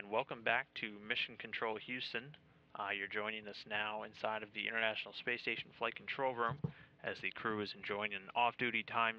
and welcome back to Mission Control Houston. You're joining us now inside of the International Space Station Flight Control Room as the crew is enjoying an off-duty time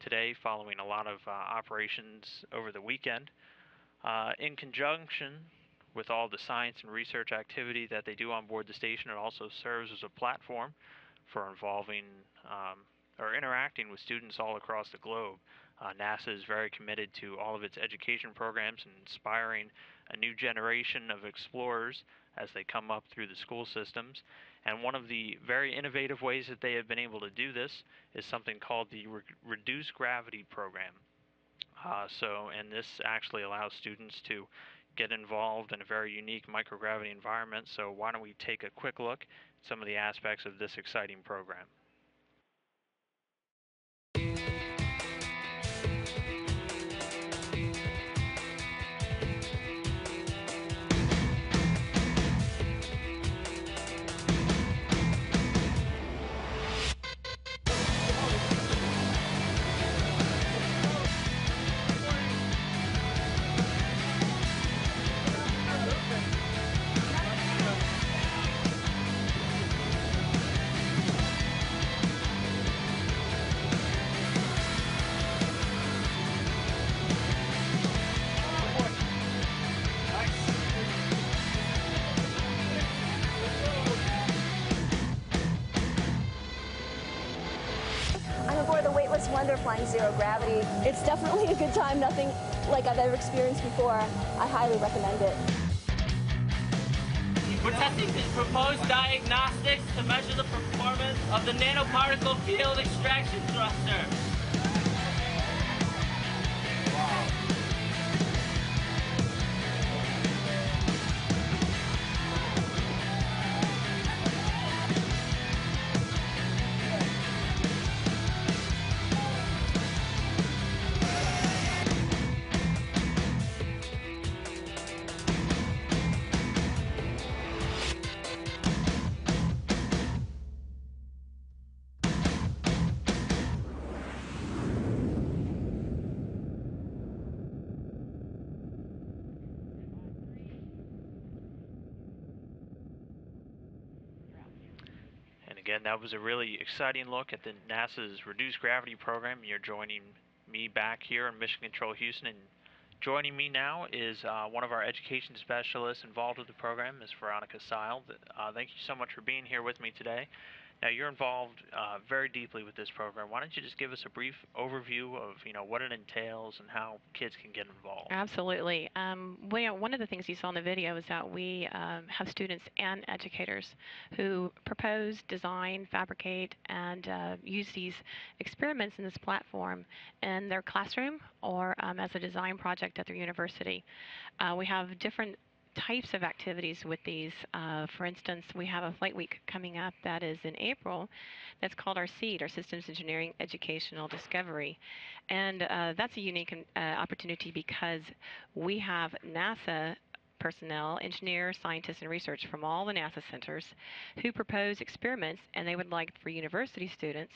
today following a lot of operations over the weekend. In conjunction with all the science and research activity that they do on board the station, it also serves as a platform for involving or interacting with students all across the globe. NASA is very committed to all of its education programs and inspiring a new generation of explorers as they come up through the school systems. And one of the very innovative ways that they have been able to do this is something called the Reduced Gravity Program. And this actually allows students to get involved in a very unique microgravity environment. So why don't we take a quick look at some of the aspects of this exciting program. I'm aboard the Weightless Wonder flying zero gravity. It's definitely a good time, nothing like I've ever experienced before. I highly recommend it. We're testing the proposed diagnostics to measure the performance of the nanoparticle field extraction thruster. And again, that was a really exciting look at the NASA's Reduced Gravity Program. You're joining me back here in Mission Control Houston, and joining me now is one of our education specialists involved with the program, Ms. Veronica Seil. Thank you so much for being here with me today. Now, you're involved very deeply with this program. Why don't you just give us a brief overview of what it entails and how kids can get involved? Absolutely. One of the things you saw in the video is that we have students and educators who propose, design, fabricate, and use these experiments in this platform in their classroom or as a design project at their university. We have different types of activities with these. For instance, we have a flight week coming up that is in April that's called our SEED, our Systems Engineering Educational Discovery. And that's a unique opportunity because we have NASA personnel, engineers, scientists, and research from all the NASA centers who propose experiments, and they would like for university students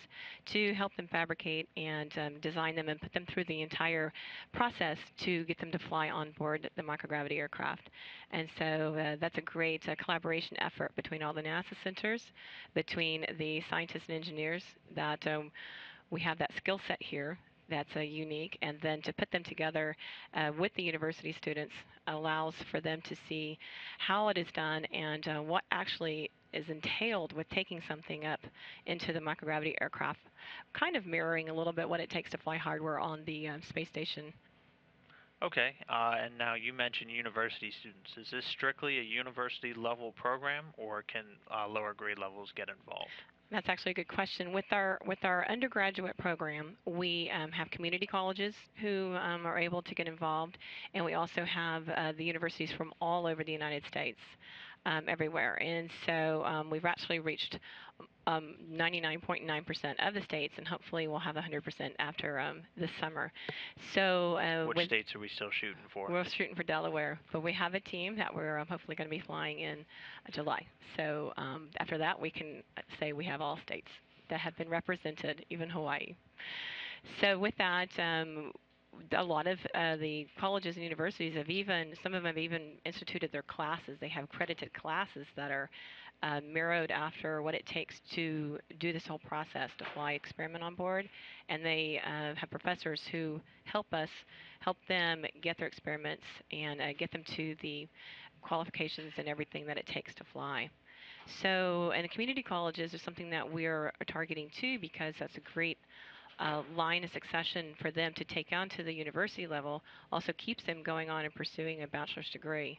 to help them fabricate and design them and put them through the entire process to get them to fly on board the microgravity aircraft. And so that's a great collaboration effort between all the NASA centers, between the scientists and engineers that we have that skill set here that's unique, and then to put them together with the university students allows for them to see how it is done and what actually is entailed with taking something up into the microgravity aircraft, kind of mirroring a little bit what it takes to fly hardware on the space station. Okay, and now you mentioned university students. Is this strictly a university level program, or can lower grade levels get involved? That's actually a good question. With our undergraduate program, we have community colleges who are able to get involved, and we also have the universities from all over the United States, everywhere. And so we've actually reached 99.9% of the states, and hopefully we'll have 100% after this summer. So which states are we still shooting for? We're shooting for Delaware, but we have a team that we're hopefully going to be flying in July. So after that, we can say we have all states that have been represented, even Hawaii. So with that, a lot of the colleges and universities have even, some of them have even instituted their classes. They have accredited classes that are mirrored after what it takes to do this whole process to fly experiment on board. And they have professors who help them get their experiments and get them to the qualifications and everything that it takes to fly. So, and the community colleges is something that we're targeting too, because that's a great line of succession for them to take on to the university level. Also keeps them going on and pursuing a bachelor's degree.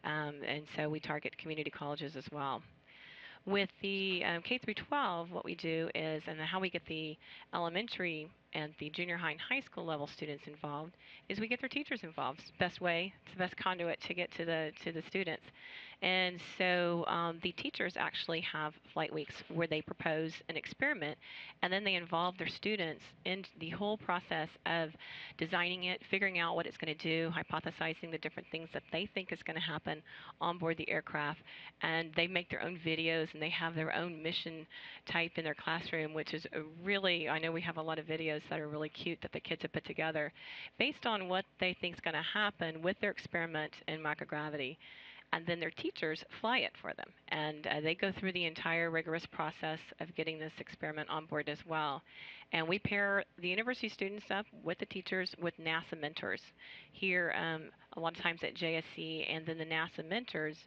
And so we target community colleges as well. With the K through 12, what we do is, and how we get the elementary and the junior high and high school level students involved, is we get their teachers involved. It's the best way, it's the best conduit to get to the students. And so the teachers actually have flight weeks where they propose an experiment, and then they involve their students in the whole process of designing it, figuring out what it's going to do, hypothesizing the different things that they think is going to happen on board the aircraft. And they make their own videos, and they have their own mission type in their classroom, which is really, I know we have a lot of videos that are really cute that the kids have put together based on what they think is going to happen with their experiment in microgravity. And then their teachers fly it for them. And they go through the entire rigorous process of getting this experiment on board as well. And we pair the university students up with the teachers with NASA mentors. Here, a lot of times at JSC, and then the NASA mentors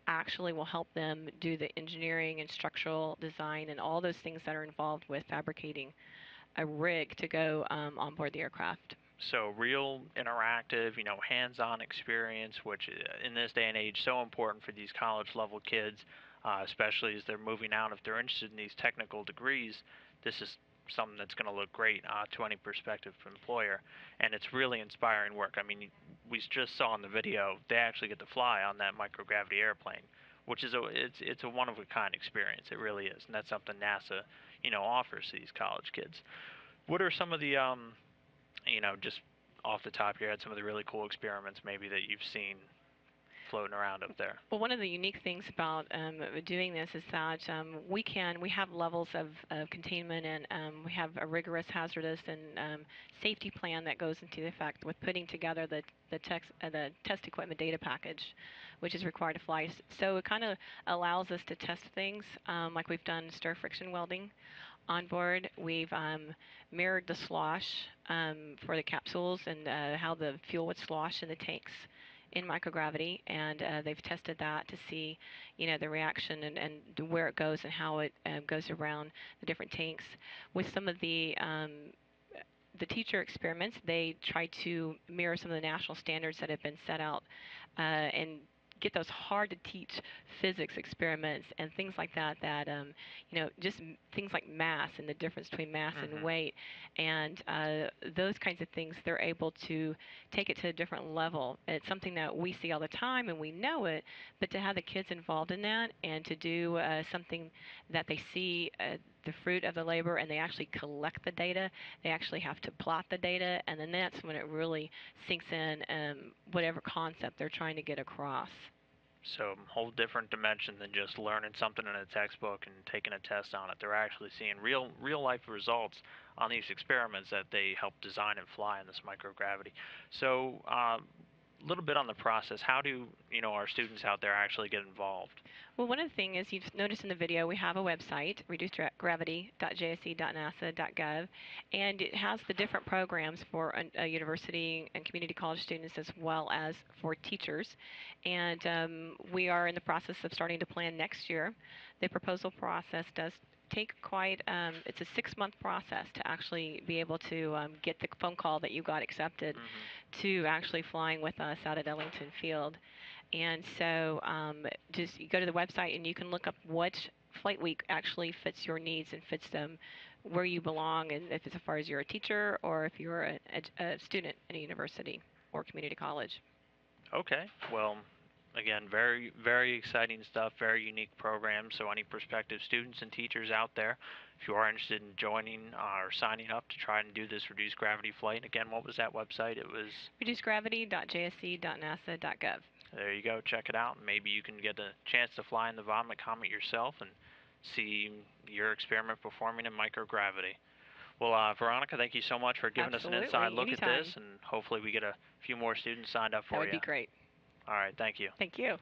actually will help them do the engineering and structural design and all those things that are involved with fabricating a rig to go on board the aircraft. So real interactive, hands-on experience, which in this day and age so important for these college-level kids, especially as they're moving out. If they're interested in these technical degrees, this is something that's going to look great to any prospective employer, and it's really inspiring work. I mean, we just saw in the video they actually get to fly on that microgravity airplane, which is it's a one-of-a-kind experience. It really is, and that's something NASA, offers to these college kids. What are some of the just off the top of your head, some of the really cool experiments maybe that you've seen floating around up there? Well, one of the unique things about doing this is that we have levels of containment, and we have a rigorous hazardous and safety plan that goes into effect with putting together the test equipment data package, which is required to fly. So it kind of allows us to test things like we've done stir friction welding on board. We've mirrored the slosh for the capsules and how the fuel would slosh in the tanks in microgravity, and they've tested that to see, the reaction and where it goes and how it goes around the different tanks. With some of the teacher experiments, they try to mirror some of the national standards that have been set out and get those hard to teach physics experiments and things like that just things like mass and the difference between mass and weight, and those kinds of things, they're able to take it to a different level. It's something that we see all the time and we know it, but to have the kids involved in that and to do something that they see the fruit of the labor, and they actually collect the data, they actually have to plot the data, and then that's when it really sinks in whatever concept they're trying to get across. So a whole different dimension than just learning something in a textbook and taking a test on it. They're actually seeing real life results on these experiments that they help design and fly in this microgravity. So a little bit on the process. How do our students out there actually get involved? Well, one of the things you've noticed in the video, we have a website, reducedgravity.jsc.nasa.gov, and it has the different programs for a university and community college students as well as for teachers. And we are in the process of starting to plan next year. The proposal process does take quite, it's a 6-month process to actually be able to get the phone call that you got accepted to actually flying with us out at Ellington Field. And so just you go to the website and you can look up which flight week actually fits your needs and fits them where you belong, and if it's as far as you're a teacher or if you're a student in a university or community college. Okay, well, again, very, very exciting stuff, very unique program. So any prospective students and teachers out there, if you are interested in joining or signing up to try and do this reduced gravity flight, again, what was that website? It was reducedgravity.jsc.nasa.gov. There you go. Check it out. Maybe you can get a chance to fly in the Vomit Comet yourself and see your experiment performing in microgravity. Well, Veronica, thank you so much for giving us an inside look at Anytime. this, and hopefully we get a few more students signed up for That you. would be great. All right, thank you. Thank you.